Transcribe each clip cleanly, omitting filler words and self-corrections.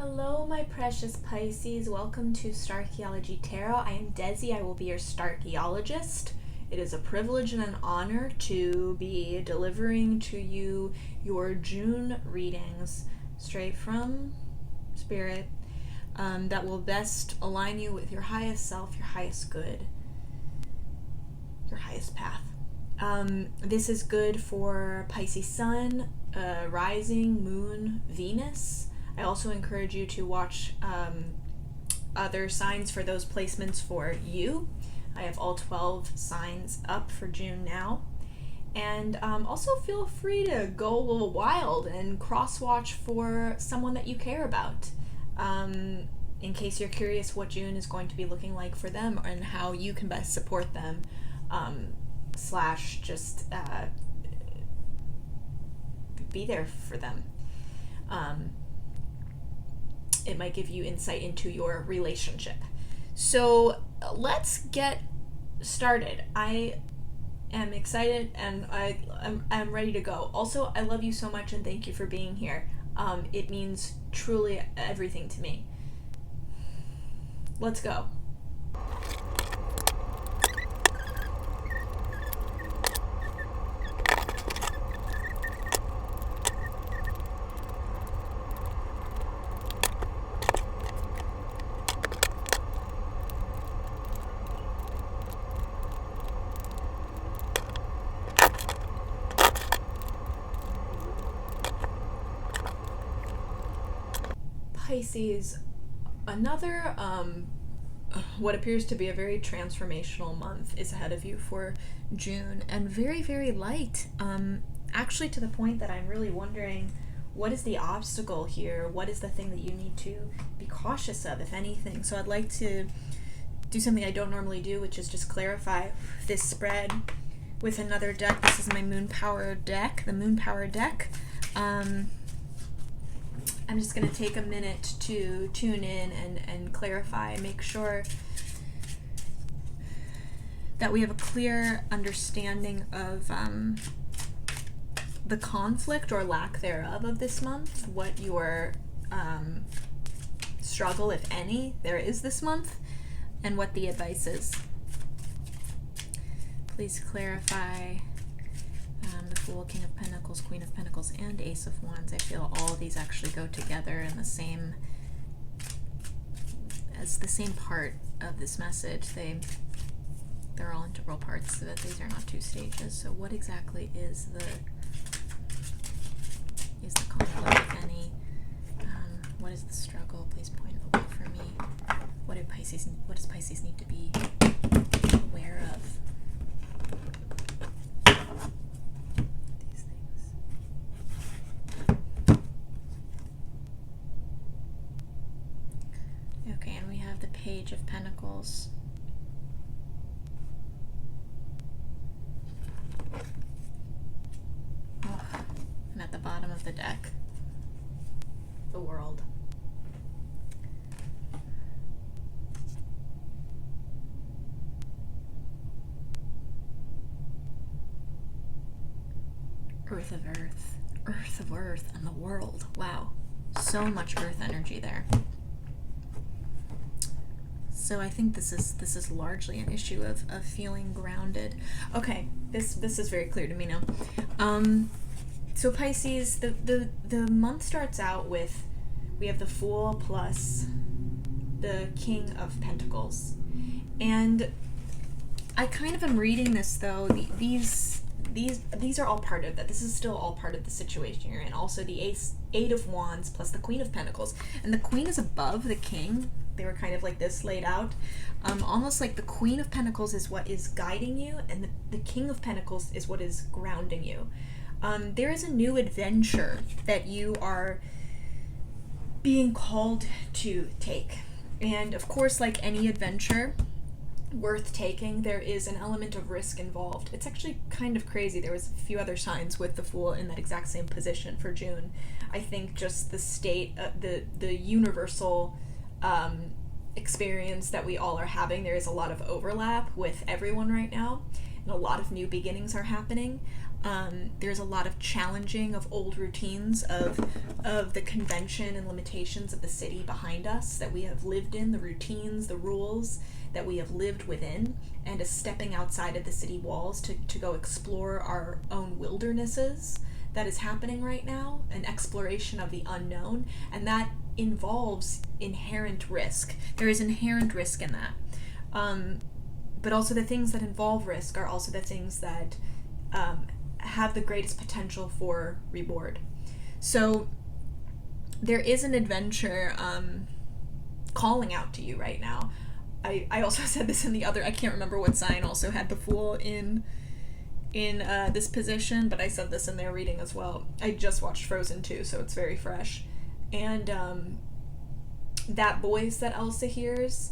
Hello, my precious Pisces. Welcome to Starchaeology Tarot. I am Desi. I will be your Starchaeologist. It is a privilege and an honor to be delivering to you your June readings straight from Spirit that will best align you with your highest self, your highest good, your highest path. This is good for Pisces Sun, Rising, Moon, Venus. I also encourage you to watch other signs for those placements for you. I have all 12 signs up for June now. And also feel free to go a little wild and cross-watch for someone that you care about. In case you're curious what June is going to be looking like for them and how you can best support them, / just be there for them. It might give you insight into your relationship. So let's get started. I am excited and I'm ready to go. Also, I love you so much and thank you for being here. It means truly everything to me. Let's go. Pisces, another what appears to be a very transformational month is ahead of you for June, and very, very light. Actually, to the point that I'm really wondering, what is the obstacle here? What is the thing that you need to be cautious of, if anything? So I'd like to do something I don't normally do, which is just clarify this spread with another deck. This is my Moon Power deck, the Moon Power deck. I'm just going to take a minute to tune in and clarify, make sure that we have a clear understanding of the conflict or lack thereof of this month, what your struggle, if any, there is this month, and what the advice is. Please clarify. The Fool, King of Pentacles, Queen of Pentacles, and Ace of Wands. I feel all of these actually go together in the same, as the same part of this message. They're all integral parts, so that these are not two stages. So what exactly is the conflict, if any? What is the struggle? Please point the way for me. What does Pisces need to be aware of? Okay, and we have the Page of Pentacles. Oh, I'm at the bottom of the deck. The World. Earth of Earth. Earth of Earth and the World. Wow. So much Earth energy there. So I think this is largely an issue of feeling grounded. Okay, this is very clear to me now. So Pisces, the month starts out with, we have the Fool plus the King of Pentacles, and I kind of am reading this though. These are all part of that. This is still all part of the situation you're in. Also, the Eight of Wands plus the Queen of Pentacles, and the Queen is above the King. They were kind of like this laid out, almost like the Queen of Pentacles is what is guiding you, and the King of Pentacles is what is grounding you. There is a new adventure that you are being called to take, and of course, like any adventure worth taking, there is an element of risk involved. It's actually kind of crazy. There was a few other signs with the Fool in that exact same position for June. I think just the state, the universal experience that we all are having, there is a lot of overlap with everyone right now, and a lot of new beginnings are happening. There's a lot of challenging of old routines of the convention and limitations of the city behind us that we have lived in, the routines, the rules that we have lived within, and a stepping outside of the city walls to go explore our own wildernesses that is happening right now, an exploration of the unknown, and that involves inherent risk. There is inherent risk in that. But also the things that involve risk are also the things that have the greatest potential for reward. So there is an adventure calling out to you right now. I also said this in the other, I can't remember what sign also had the Fool in this position, but I said this in their reading as well. I just watched Frozen 2, so it's very fresh. And that voice that Elsa hears,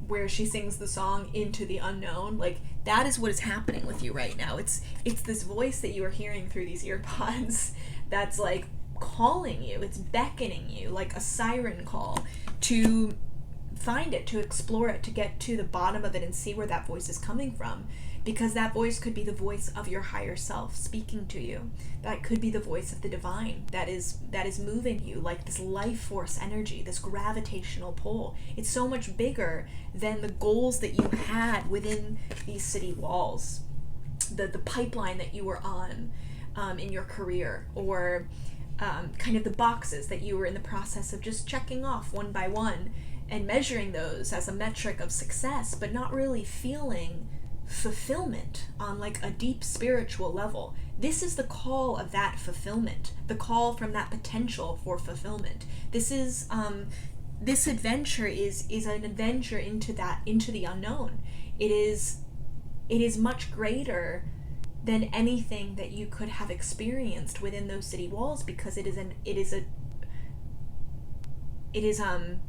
where she sings the song Into the Unknown, like, that is what is happening with you right now. It's this voice that you are hearing through these earpods that's like calling you, it's beckoning you like a siren call to find it, to explore it, to get to the bottom of it and see where that voice is coming from. Because that voice could be the voice of your higher self speaking to you. That could be the voice of the divine that is moving you, like this life force energy, this gravitational pull. It's so much bigger than the goals that you had within these city walls, the pipeline that you were on in your career, or kind of the boxes that you were in the process of just checking off one by one and measuring those as a metric of success, but not really feeling fulfillment on like a deep spiritual level. This is the call of that fulfillment, the call from that potential for fulfillment. This is this adventure is an adventure into the unknown. It is much greater than anything that you could have experienced within those city walls, because it is an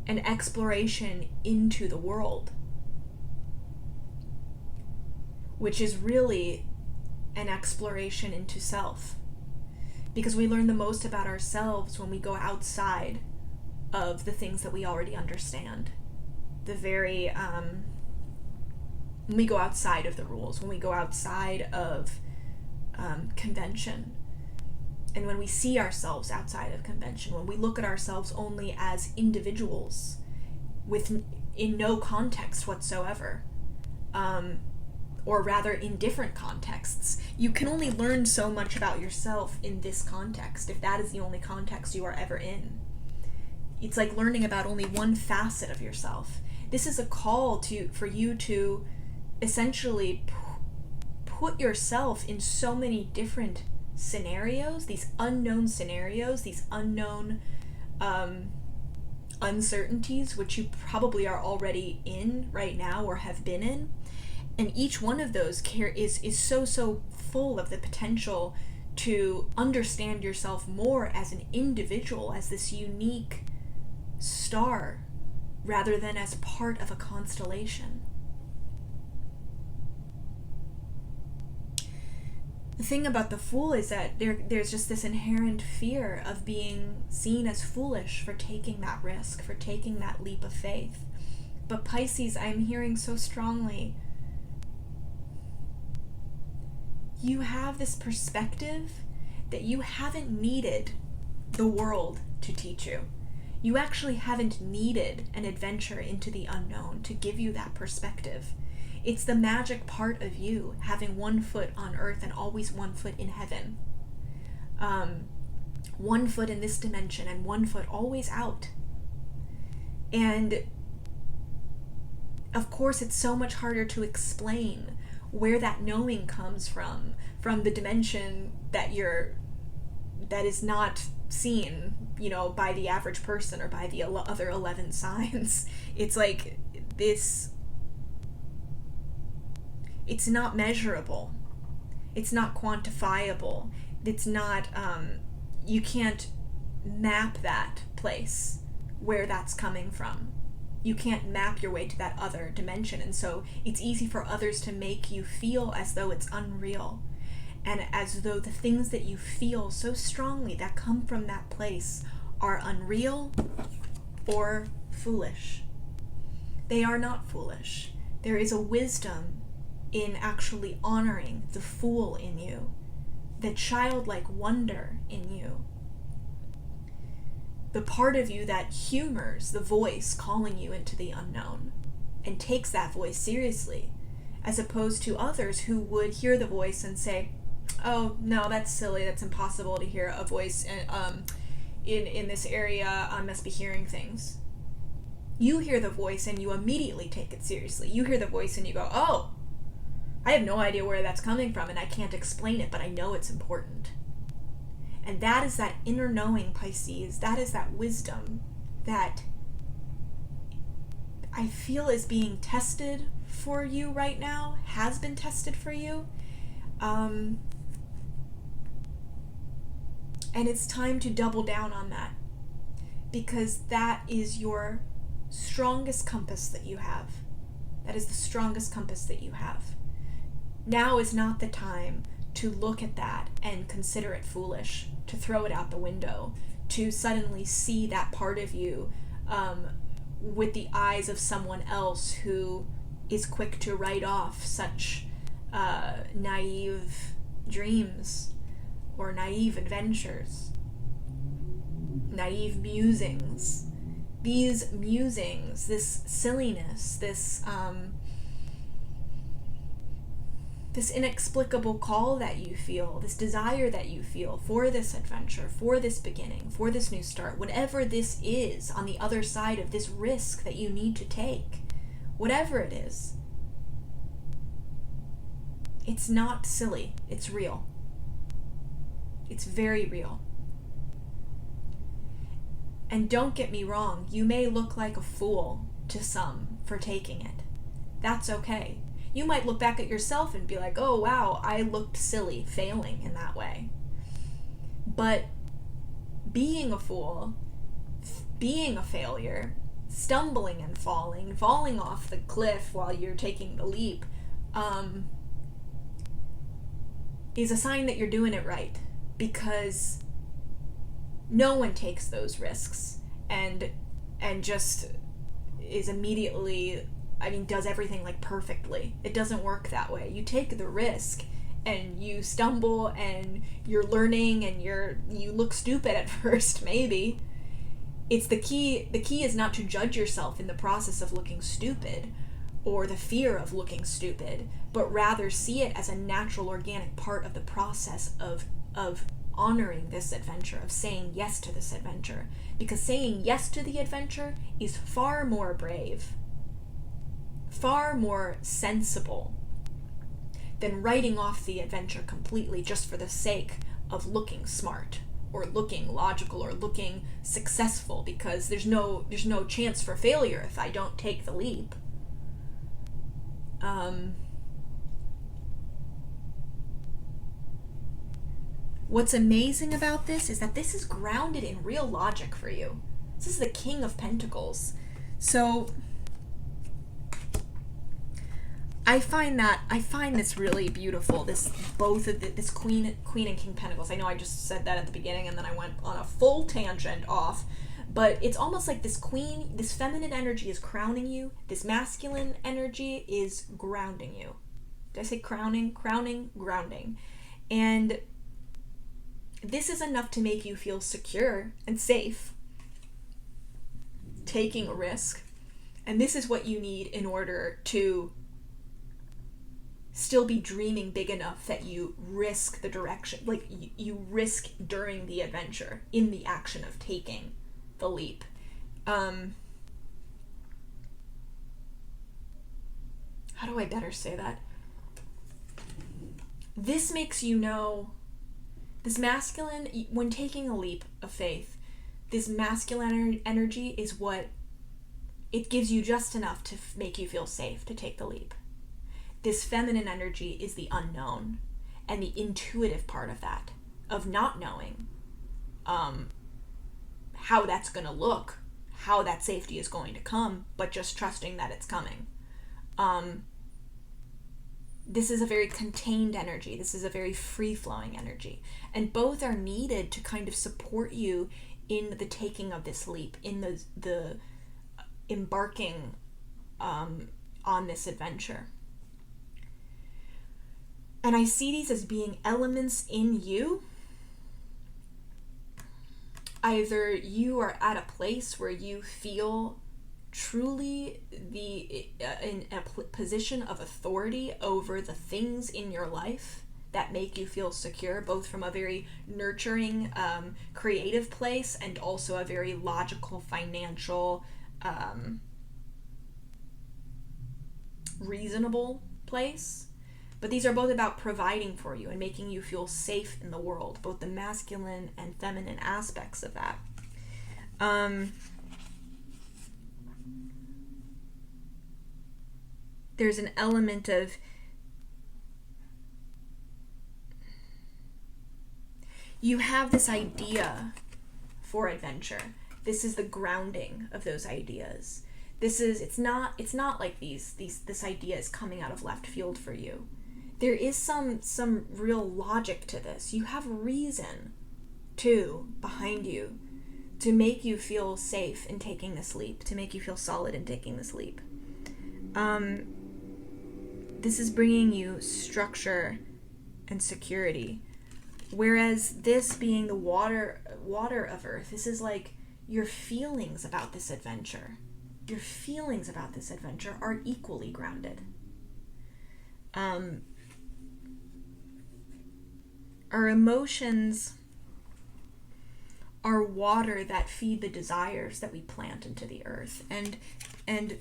exploration into the world, which is really an exploration into self. Because we learn the most about ourselves when we go outside of the things that we already understand. When we go outside of the rules, when we go outside of convention, and when we see ourselves outside of convention, when we look at ourselves only as individuals in no context whatsoever, or rather in different contexts. You can only learn so much about yourself in this context, if that is the only context you are ever in. It's like learning about only one facet of yourself. This is a call for you to essentially put yourself in so many different scenarios, these unknown scenarios, these unknown uncertainties, which you probably are already in right now or have been in. And each one of those is so full of the potential to understand yourself more as an individual, as this unique star, rather than as part of a constellation. The thing about the Fool is that there's just this inherent fear of being seen as foolish for taking that risk, for taking that leap of faith. But Pisces, I'm hearing so strongly, you have this perspective that you haven't needed the world to teach you. You actually haven't needed an adventure into the unknown to give you that perspective. It's the magic part of you having one foot on earth and always one foot in heaven. One foot in this dimension and one foot always out. And of course, it's so much harder to explain where that knowing comes from the dimension that is not seen, by the average person or by the other 11 signs. It's like this, it's not measurable. It's not quantifiable. It's not, you can't map that place where that's coming from. You can't map your way to that other dimension, and so it's easy for others to make you feel as though it's unreal, and as though the things that you feel so strongly that come from that place are unreal or foolish. They are not foolish. There is a wisdom in actually honoring the fool in you, the childlike wonder in you, the part of you that humors the voice calling you into the unknown and takes that voice seriously, as opposed to others who would hear the voice and say, oh, no, that's silly, that's impossible to hear a voice in this area, I must be hearing things. You hear the voice and you immediately take it seriously. You hear the voice and you go, oh, I have no idea where that's coming from and I can't explain it, but I know it's important. And that is that inner knowing, Pisces. That is that wisdom that I feel is being tested for you right now, has been tested for you. And it's time to double down on that, because that is your strongest compass that you have. That is the strongest compass that you have. Now is not the time to look at that and consider it foolish, to throw it out the window, to suddenly see that part of you with the eyes of someone else who is quick to write off such naive dreams or naive adventures, naive musings. These musings, this silliness, this inexplicable call that you feel, this desire that you feel for this adventure, for this beginning, for this new start, whatever this is on the other side of this risk that you need to take, whatever it is, it's not silly, it's real. It's very real. And don't get me wrong, you may look like a fool to some for taking it. That's okay. You might look back at yourself and be like, oh wow, I looked silly failing in that way. But being a fool, being a failure, stumbling and falling off the cliff while you're taking the leap, is a sign that you're doing it right. Because no one takes those risks and just is immediately, does everything like perfectly. It doesn't work that way. You take the risk and you stumble and you're learning and you look stupid at first, maybe. It's the key is not to judge yourself in the process of looking stupid or the fear of looking stupid, but rather see it as a natural, organic part of the process of honoring this adventure, of saying yes to this adventure. Because saying yes to the adventure is far more brave, far more sensible than writing off the adventure completely just for the sake of looking smart or looking logical or looking successful, because there's no chance for failure if I don't take the leap. What's amazing about this is that this is grounded in real logic for you. This is the King of Pentacles. So I find this really beautiful. This Queen and King Pentacles. I know I just said that at the beginning and then I went on a full tangent off, but it's almost like this queen, this feminine energy is crowning you. This masculine energy is grounding you. Did I say crowning? Crowning, grounding. And this is enough to make you feel secure and safe, taking a risk. And this is what you need in order to still be dreaming big enough that you risk the direction, like you risk during the adventure, in the action of taking the leap. How do I better say that? This makes you know, this masculine, when taking a leap of faith, this masculine energy is what, it gives you just enough to make you feel safe to take the leap. This feminine energy is the unknown and the intuitive part of that, of not knowing how that's going to look, how that safety is going to come, but just trusting that it's coming. This is a very contained energy. This is a very free-flowing energy. And both are needed to kind of support you in the taking of this leap, in the embarking on this adventure. And I see these as being elements in you. Either you are at a place where you feel truly in a position of authority over the things in your life that make you feel secure, both from a very nurturing, creative place, and also a very logical, financial, reasonable place. But these are both about providing for you and making you feel safe in the world, both the masculine and feminine aspects of that. There's an element of you have this idea for adventure. This is the grounding of those ideas. It's not like this idea is coming out of left field for you. There is some real logic to this. You have reason behind you to make you feel safe in taking this leap, to make you feel solid in taking this leap. This is bringing you structure and security. Whereas this being the water of earth, this is like your feelings about this adventure. Your feelings about this adventure are equally grounded. Our emotions are water that feed the desires that we plant into the earth. And I'm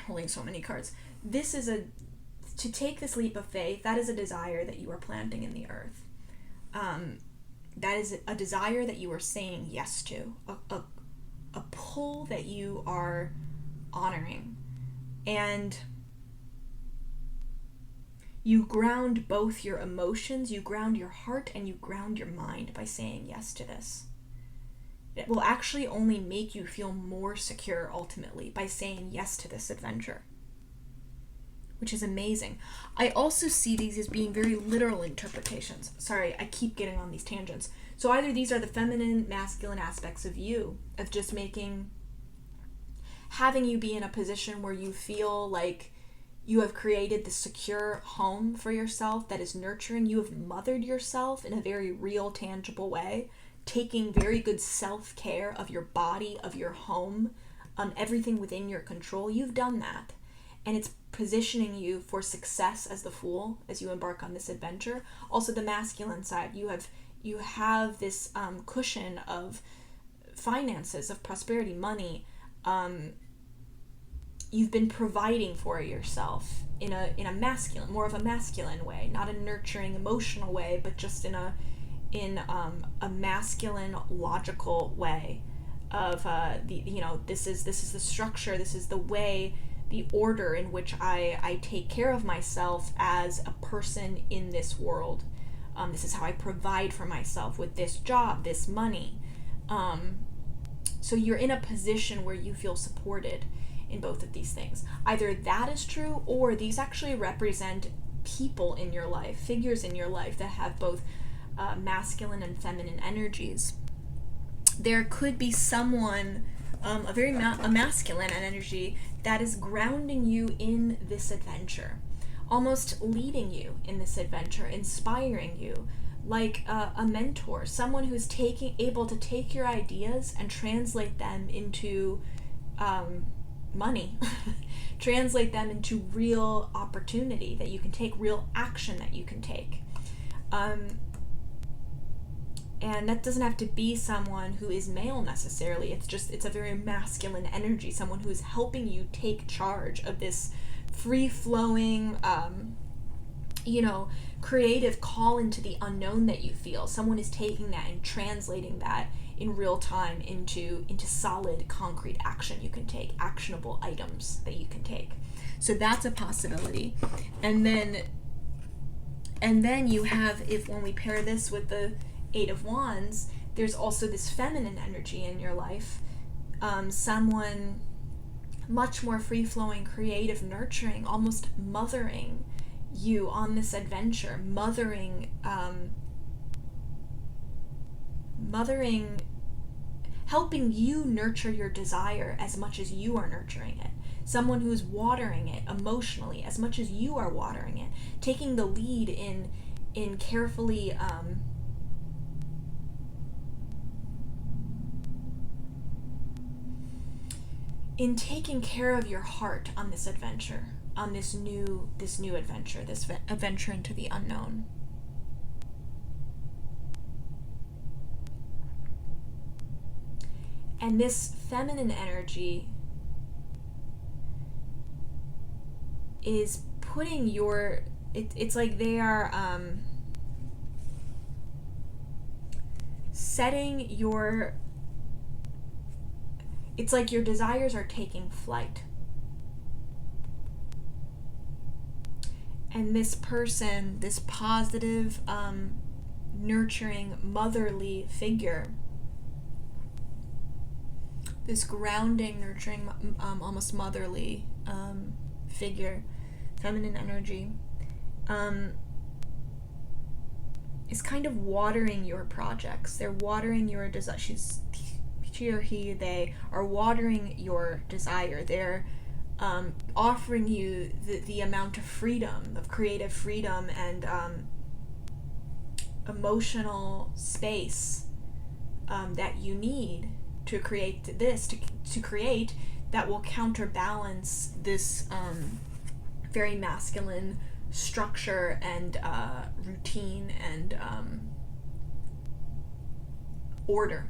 holding so many cards. This is to take this leap of faith, that is a desire that you are planting in the earth. That is a desire that you are saying yes to, a pull that you are honoring. And you ground both your emotions, you ground your heart, and you ground your mind by saying yes to this. It will actually only make you feel more secure ultimately by saying yes to this adventure, which is amazing. I also see these as being very literal interpretations. Sorry, I keep getting on these tangents. So either these are the feminine, masculine aspects of you, of just having you be in a position where you feel like you have created this secure home for yourself that is nurturing. You have mothered yourself in a very real, tangible way, taking very good self-care of your body, of your home, everything within your control. You've done that. And it's positioning you for success as the Fool as you embark on this adventure. Also, the masculine side, you have this cushion of finances, of prosperity, money. You've been providing for yourself in a masculine, more of a masculine way, not a nurturing, emotional way, but just in a masculine, logical way of this is the structure, this is the way, the order in which I take care of myself as a person in this world. This is how I provide for myself with this job, this money. So you're in a position where you feel supported in both of these things. Either that is true, or these actually represent people in your life, figures in your life that have both masculine and feminine energies. There could be someone, a masculine energy that is grounding you in this adventure, almost leading you in this adventure, inspiring you, like a mentor, someone who's able to take your ideas and translate them into money, translate them into real opportunity that you can take, real action that you can take. And that doesn't have to be someone who is male necessarily. It's a very masculine energy, someone who's helping you take charge of this free-flowing, creative call into the unknown that you feel. Someone is taking that and translating that in real time into solid, concrete action you can take, actionable items that you can take. So that's a possibility. And then you have, when we pair this with the Eight of Wands, there's also this feminine energy in your life. Someone much more free-flowing, creative, nurturing, almost mothering you on this adventure, helping you nurture your desire as much as you are nurturing it. someone who's watering it emotionally as much as you are watering it, taking the lead in carefully in taking care of your heart on this adventure, on this new adventure, this adventure into the unknown. And this feminine energy is putting your, it's like they are setting your, it's like your desires are taking flight. And this person, this positive, nurturing, motherly figure, this grounding, nurturing, almost motherly figure, feminine energy, is kind of watering your projects. They're watering your desire. She or he, they are watering your desire. They're offering you the amount of freedom, of creative freedom and emotional space that you need to create this, to create that will counterbalance this very masculine structure and routine and order,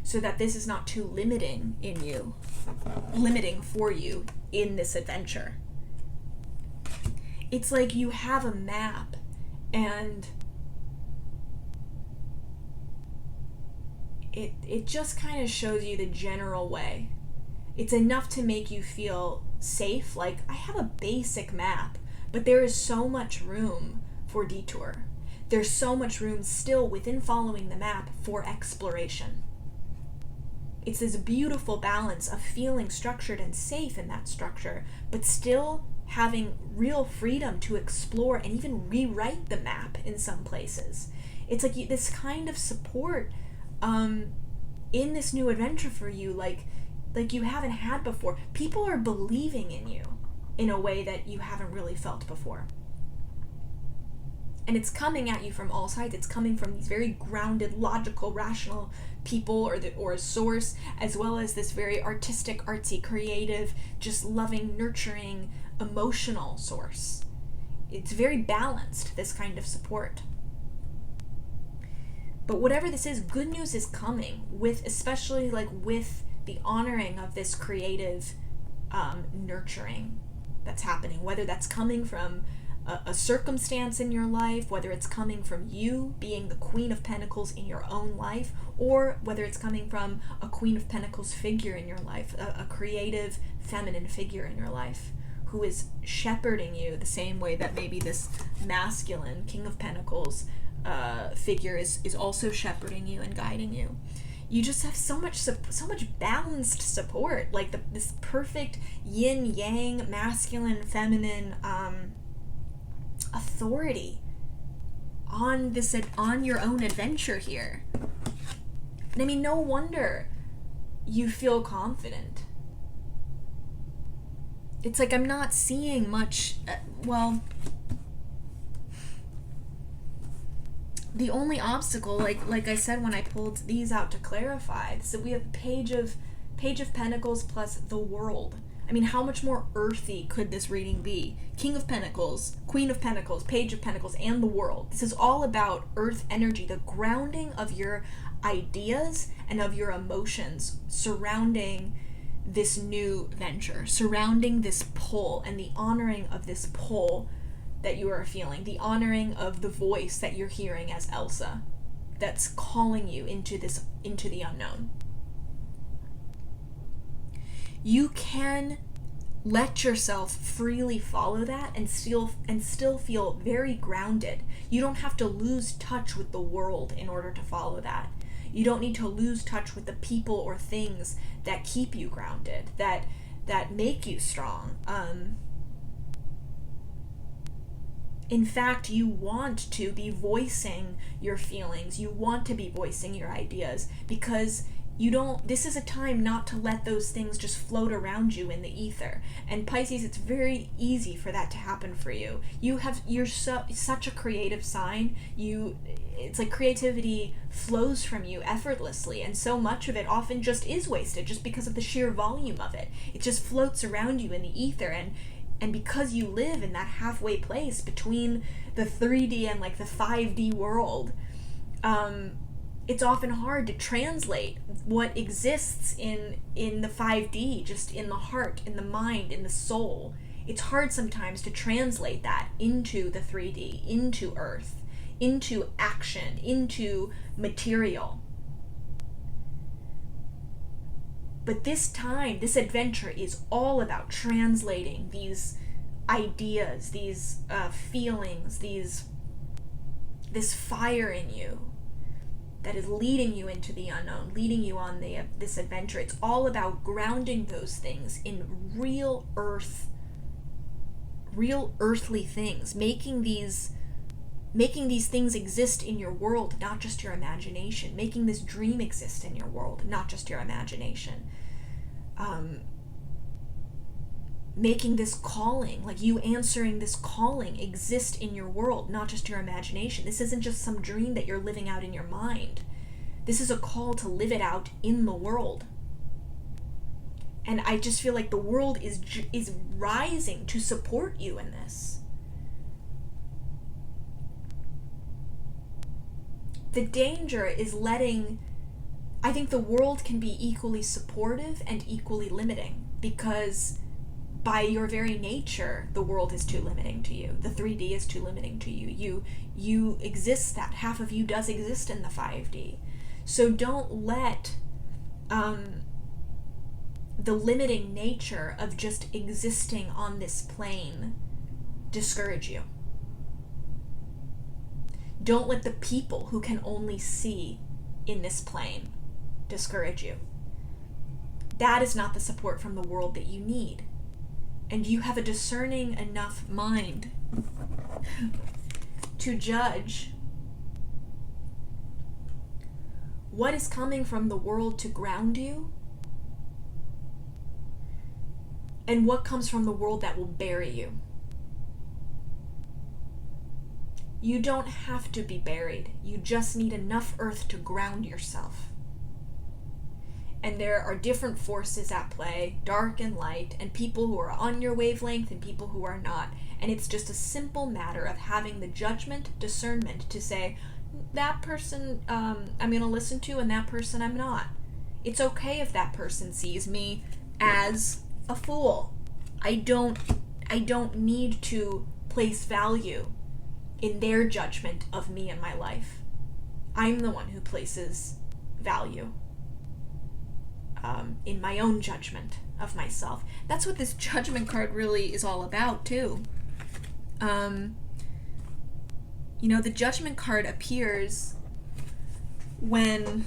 so that this is not too limiting for you in this adventure. It's like you have a map, and it just kind of shows you the general way. It's enough to make you feel safe, like I have a basic map, but there is so much room for detour. There's so much room still within following the map for exploration. It's this beautiful balance of feeling structured and safe in that structure, but still having real freedom to explore and even rewrite the map in some places. It's like this kind of support in this new adventure for you, like you haven't had before. People are believing in you in a way that you haven't really felt before. And it's coming at you from all sides. It's coming from these very grounded, logical, rational people or a source, as well as this very artistic, artsy, creative, just loving, nurturing, emotional source. It's very balanced, this kind of support. But whatever this is, good news is coming, with especially with the honoring of this creative nurturing that's happening, whether that's coming from a circumstance in your life, whether it's coming from you being the Queen of Pentacles in your own life, or whether it's coming from a Queen of Pentacles figure in your life, a creative feminine figure in your life who is shepherding you the same way that maybe this masculine King of Pentacles figure is also shepherding you and guiding you. You just have so much balanced support, like this perfect yin yang, masculine, feminine authority on your own adventure here. And I mean, no wonder you feel confident. It's like I'm not seeing much. The only obstacle, like I said when I pulled these out to clarify, so we have Page of Pentacles plus the World. I mean, how much more earthy could this reading be? King of Pentacles, Queen of Pentacles, Page of Pentacles, and the World. This is all about earth energy, the grounding of your ideas and of your emotions surrounding this new venture, surrounding this pull, and the honoring of this pull that you are feeling, the honoring of the voice that you're hearing as Elsa that's calling you into the unknown. You can let yourself freely follow that and still feel very grounded. You don't have to lose touch with the world in order to follow that. You don't need to lose touch with the people or things that keep you grounded, that make you strong. In fact, you want to be voicing your feelings. You want to be voicing your ideas because this is a time not to let those things just float around you in the ether. And Pisces, it's very easy for that to happen for you. You're such a creative sign. It's like creativity flows from you effortlessly, and so much of it often just is wasted just because of the sheer volume of it. It just floats around you in the ether, and because you live in that halfway place between the 3D and like the 5D world, it's often hard to translate what exists in the 5D, just in the heart, in the mind, in the soul. It's hard sometimes to translate that into the 3D, into Earth, into action, into material. But this time, this adventure is all about translating these ideas, these feelings, this fire in you that is leading you into the unknown, leading you on this adventure. It's all about grounding those things in real earthly things, making these things exist in your world, not just your imagination, making this dream exist in your world, not just your imagination. Making this calling, like you answering this calling, exist in your world, not just your imagination. This isn't just some dream that you're living out in your mind. This is a call to live it out in the world. And I just feel like the world is rising to support you in this. The danger is I think the world can be equally supportive and equally limiting, because by your very nature, the world is too limiting to you. The 3D is too limiting to you. You exist, that half of you does exist in the 5D. So don't let the limiting nature of just existing on this plane discourage you. Don't let the people who can only see in this plane discourage you. That is not the support from the world that you need. And you have a discerning enough mind to judge what is coming from the world to ground you and what comes from the world that will bury you. You don't have to be buried. You just need enough earth to ground yourself. And there are different forces at play, dark and light, and people who are on your wavelength and people who are not. And it's just a simple matter of having the judgment, discernment to say, that person I'm going to listen to and that person I'm not. It's okay if that person sees me as a fool. I don't need to place value in their judgment of me and my life. I'm the one who places value in my own judgment of myself. That's what this judgment card really is all about, too. The judgment card appears when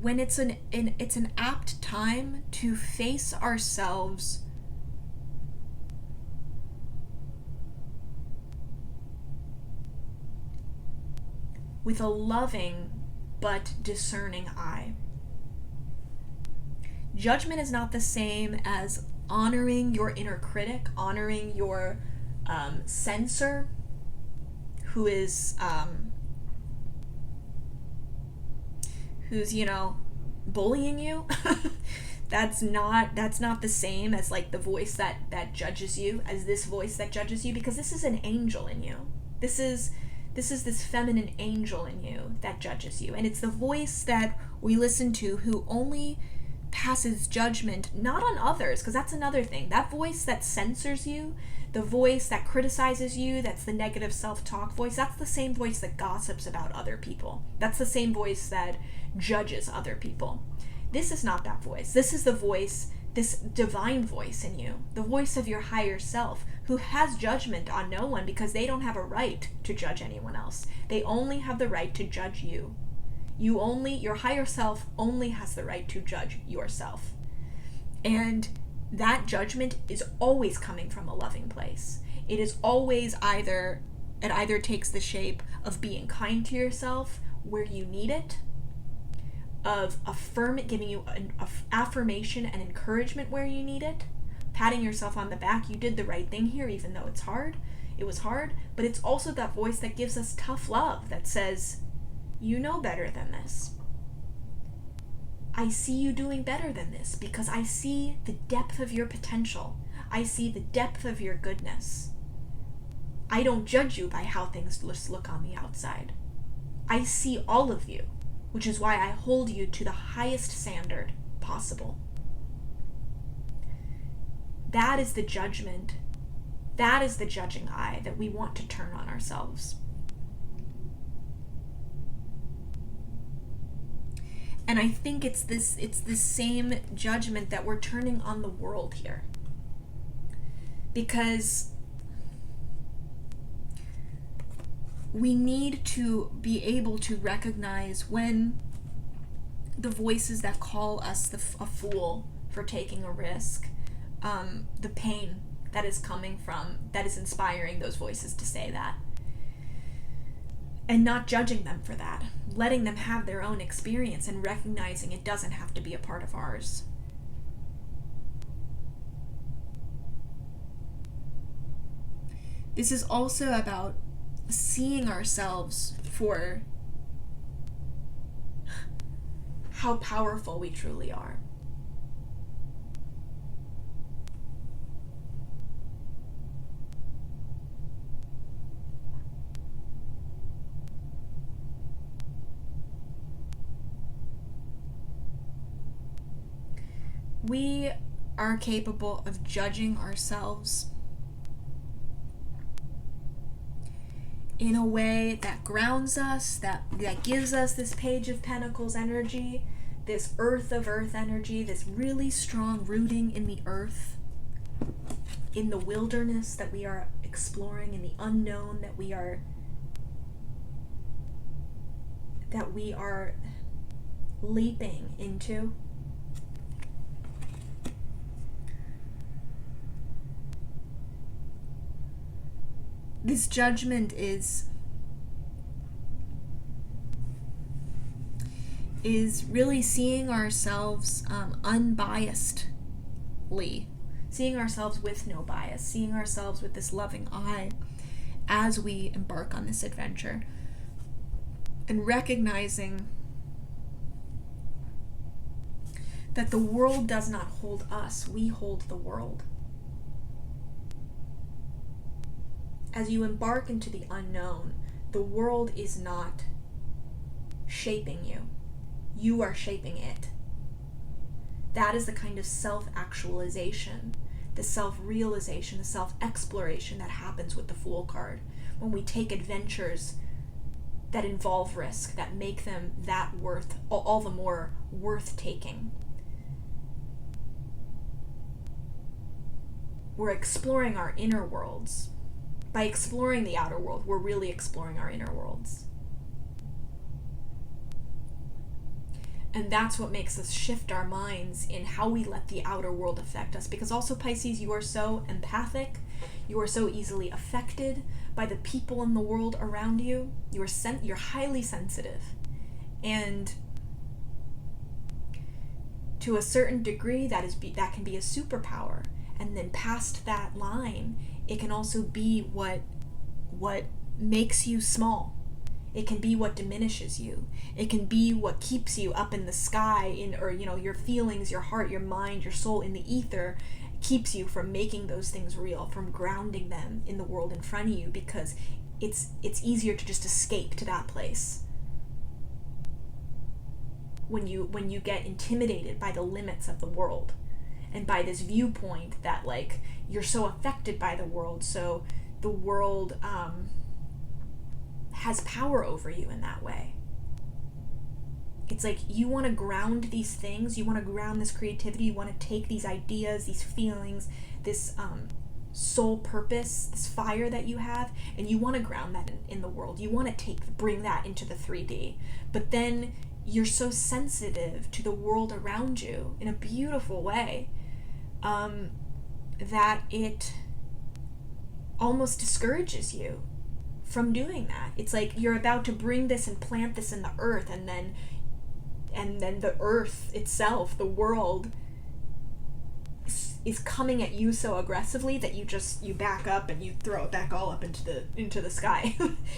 it's an apt time to face ourselves with a loving but discerning eye. Judgment is not the same as honoring your inner critic, honoring your censor, who's bullying you. That's not the same as like the voice that judges you, as this voice that judges you, because this is an angel in you. This is this feminine angel in you that judges you. And it's the voice that we listen to who only passes judgment not on others, because that's another thing. That voice that censors you, the voice that criticizes you, that's the negative self-talk voice, that's the same voice that gossips about other people. That's the same voice that judges other people. This is not that voice. This is the voice, this divine voice in you, the voice of your higher self, who has judgment on no one because they don't have a right to judge anyone else. They only have the right to judge you. Your higher self only has the right to judge yourself. And that judgment is always coming from a loving place. It is always it either takes the shape of being kind to yourself where you need it, of giving you an affirmation and encouragement where you need it, patting yourself on the back, you did the right thing here even though it was hard, but it's also that voice that gives us tough love that says, you know better than this. I see you doing better than this because I see the depth of your potential. I see the depth of your goodness. I don't judge you by how things just look on the outside. I see all of you, which is why I hold you to the highest standard possible. That is the judgment. That is the judging eye that we want to turn on ourselves. And I think it's this same judgment that we're turning on the world here. Because we need to be able to recognize when the voices that call us a fool for taking a risk, the pain that is coming from, that is inspiring those voices to say that. And not judging them for that, letting them have their own experience and recognizing it doesn't have to be a part of ours. This is also about seeing ourselves for how powerful we truly are. We are capable of judging ourselves in a way that grounds us, that gives us this Page of Pentacles energy, this Earth of Earth energy, this really strong rooting in the earth, in the wilderness that we are exploring, in the unknown that we are leaping into. This judgment is really seeing ourselves unbiasedly, seeing ourselves with no bias, seeing ourselves with this loving eye as we embark on this adventure, and recognizing that the world does not hold us, we hold the world. As you embark into the unknown, the world is not shaping you. You are shaping it. That is the kind of self-actualization, the self-realization, the self-exploration that happens with the Fool card. When we take adventures that involve risk, that make them that all the more worth taking. We're exploring our inner worlds. By exploring the outer world, we're really exploring our inner worlds. And that's what makes us shift our minds in how we let the outer world affect us. Because also, Pisces, you are so empathic. You are so easily affected by the people in the world around you. You're highly sensitive. And to a certain degree, that can be a superpower. And then past that line, it can also be what makes you small. It can be what diminishes you. It can be what keeps you up in the sky, your feelings, your heart, your mind, your soul in the ether, keeps you from making those things real, from grounding them in the world in front of you, because it's easier to just escape to that place. When you get intimidated by the limits of the world and by this viewpoint that you're so affected by the world, so the world has power over you in that way. It's you want to ground these things, you want to ground this creativity, you want to take these ideas, these feelings, this soul purpose, this fire that you have, and you want to ground that in the world. You want to bring that into the 3D. But then you're so sensitive to the world around you in a beautiful way that it almost discourages you from doing that. It's like you're about to bring this and plant this in the earth, and then the earth itself, the world, is coming at you so aggressively that you back up and you throw it back all up into the sky,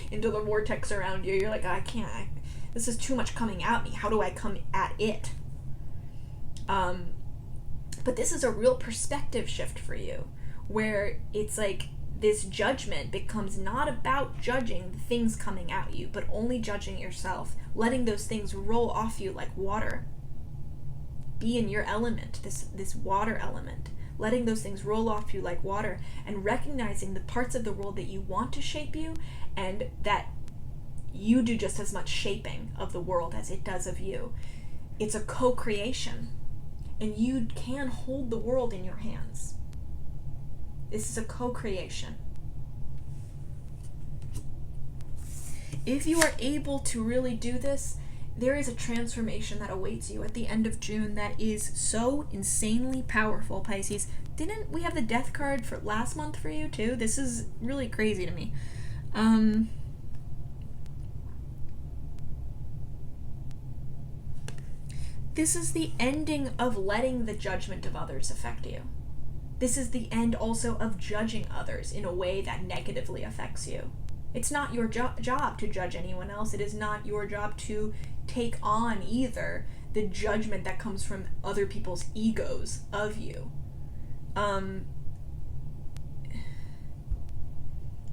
into the vortex around you. You're like, I can't. This is too much coming at me. How do I come at it? But this is a real perspective shift for you, where it's like this judgment becomes not about judging the things coming at you, but only judging yourself, letting those things roll off you like water. Be in your element, this water element, letting those things roll off you like water, and recognizing the parts of the world that you want to shape you, and that you do just as much shaping of the world as it does of you. It's a co-creation, and you can hold the world in your hands. This is a co-creation. If you are able to really do this, there is a transformation that awaits you at the end of June that is so insanely powerful, Pisces. Didn't we have the death card for last month for you too? This is really crazy to me. This is the ending of letting the judgment of others affect you. This is the end also of judging others in a way that negatively affects you. It's not your job to judge anyone else. It is not your job to take on either the judgment that comes from other people's egos of you.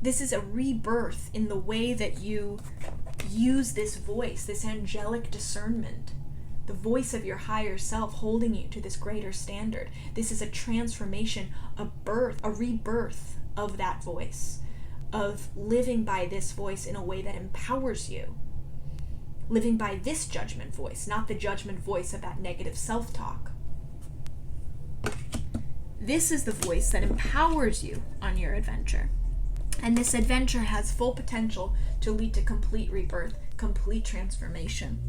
This is a rebirth in the way that you use this voice, this angelic discernment, the voice of your higher self holding you to this greater standard. This is a transformation, a rebirth of that voice, of living by this voice in a way that empowers you. Living by this judgment voice, not the judgment voice of that negative self-talk. This is the voice that empowers you on your adventure. And this adventure has full potential to lead to complete rebirth, complete transformation.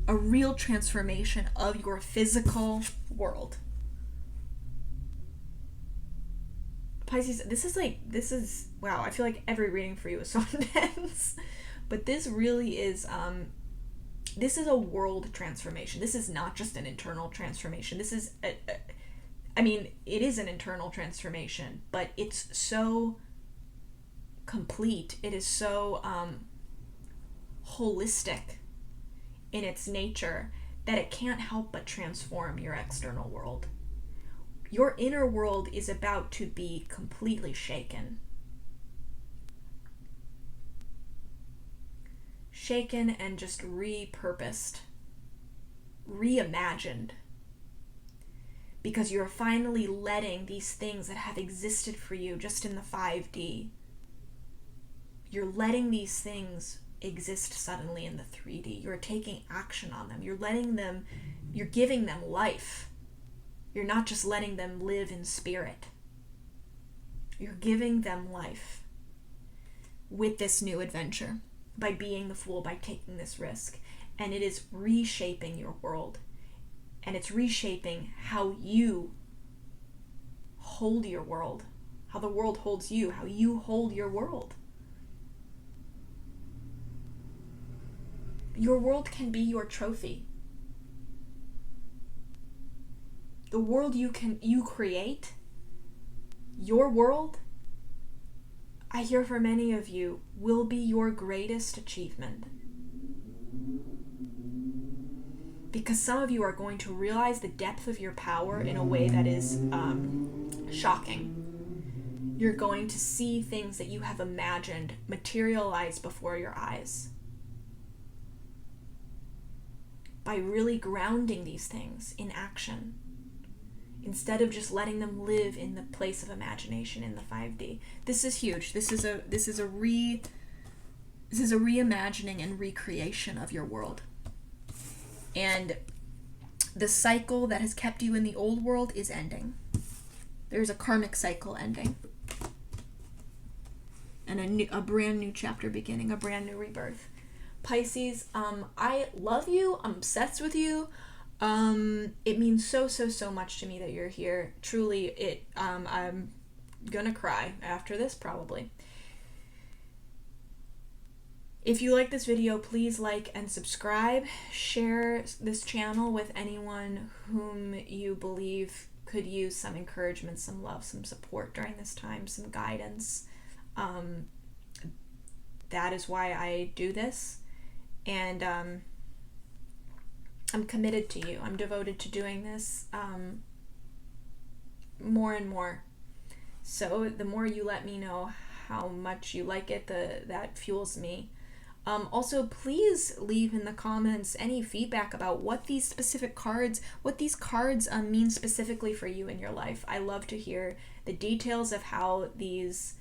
A real transformation of your physical world. Pisces, this is wow, I feel like every reading for you is so intense. But this really is, this is a world transformation. This is not just an internal transformation. This is, it is an internal transformation, but it's so complete. It is so holistic in its nature that it can't help but transform your external world. Your inner world is about to be completely shaken. Shaken and just repurposed, reimagined. Because you're finally letting these things that have existed for you just in the 5D, you're letting these things exist suddenly in the 3D. You're taking action on them. You're giving them life. You're not just letting them live in spirit. You're giving them life with this new adventure, by being the fool, by taking this risk. And it is reshaping your world. And it's reshaping how you hold your world, how the world holds you, how you hold your world. Your world can be your trophy. The world you create, your world, I hear for many of you, will be your greatest achievement. Because some of you are going to realize the depth of your power in a way that is shocking. You're going to see things that you have imagined materialize before your eyes. By really grounding these things in action, instead of just letting them live in the place of imagination in the 5D. This is huge. This is a reimagining and recreation of your world. And the cycle that has kept you in the old world is ending. There's a karmic cycle ending. And a brand new chapter beginning, a brand new rebirth. Pisces, I love you. I'm obsessed with you. It means so, so, so much to me that you're here. Truly, I'm gonna cry after this, probably. If you like this video, please like and subscribe. Share this channel with anyone whom you believe could use some encouragement, some love, some support during this time, some guidance. That is why I do this. And I'm committed to you. I'm devoted to doing this more and more. So the more you let me know how much you like it, that fuels me. Also, please leave in the comments any feedback about what these cards mean specifically for you in your life. I love to hear the details of how these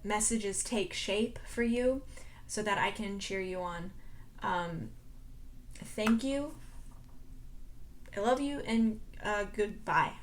messages take shape for you so that I can cheer you on. Thank you. I love you, and goodbye.